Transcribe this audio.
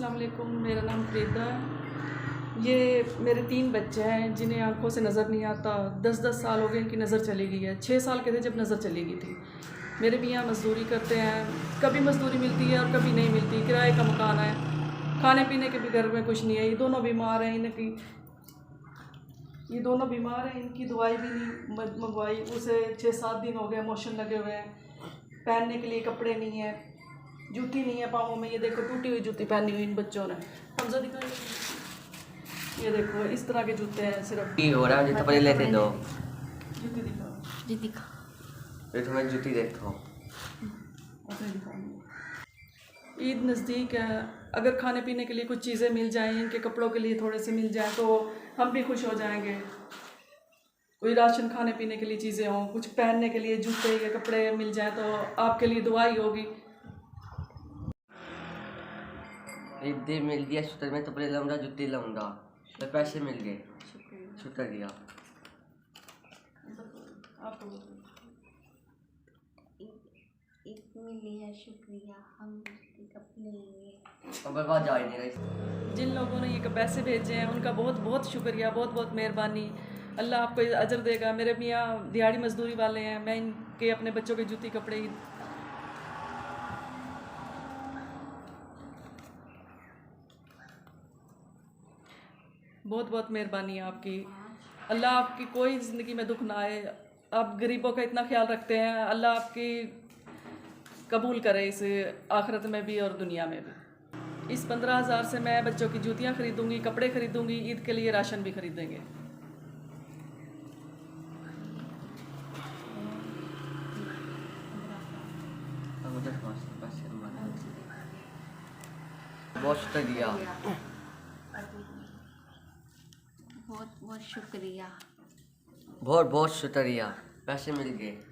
अस्सलाम वालेकुम, मेरा नाम फरीदा है। ये मेरे 3 बच्चे हैं जिन्हें आंखों से नज़र नहीं आता। 10-10 साल हो गए इनकी नज़र चली गई है। 6 साल के थे जब नज़र चली गई थी। मेरे मियाँ मज़दूरी करते हैं, कभी मज़दूरी मिलती है और कभी नहीं मिलती। किराए का मकान है, खाने पीने के भी घर में कुछ नहीं है। ये दोनों बीमार हैं, ये दोनों बीमार हैं। इनकी दवाई भी नहीं मंगवाई, उसे 6-7 दिन हो गए। मोशन लगे हुए हैं, पहनने के लिए कपड़े नहीं है, जूती नहीं है पाँवों में। ये देखो टूटी हुई जूती पहनी हुई इन बच्चों ने। हमजा दिखाइए, ये देखो इस तरह के जूते हैं। सिर्फ हो रहा है, कपड़े लेते दो। जूती दिखाओ, जी दिखा। फिर तुम्हें जूती देखो। ईद नज़दीक है, अगर खाने पीने के लिए कुछ चीज़ें मिल जाएं, इनके कपड़ों के लिए थोड़े से मिल जाएं तो हम भी खुश हो जाएंगे। कोई राशन खाने पीने के लिए चीज़ें हों, कुछ पहनने के लिए जूते या कपड़े मिल जाएं तो आपके लिए दुआ ही होगी। ईद मिल गया, सूत्र में कपड़े लाऊंगा, जूती लाऊंगा, तो पैसे मिल गए। शुक्रिया। मिली है, शुक्रिया। हम कपड़े लेंगे। अब बर्बाद जा ही नहीं रही। जिन लोगों ने ये पैसे भेजे हैं उनका बहुत बहुत शुक्रिया, बहुत बहुत मेहरबानी। अल्लाह आपको अजर देगा। मेरे मियाँ दिहाड़ी मजदूरी वाले हैं, मैं इनके अपने बच्चों के जूती कपड़े बहुत बहुत मेहरबानी है आपकी। अल्लाह आपकी कोई ज़िंदगी में दुख ना आए। आप गरीबों का इतना ख्याल रखते हैं, अल्लाह आपकी कबूल करे इस आखिरत में भी और दुनिया में भी। इस 15,000 से मैं बच्चों की जूतियाँ खरीदूँगी, कपड़े खरीदूँगी, ईद के लिए राशन भी खरीदेंगे। बहुत शुक्रिया। बहुत बहुत शुक्रिया। बहुत बहुत शुक्रिया। पैसे मिल गए।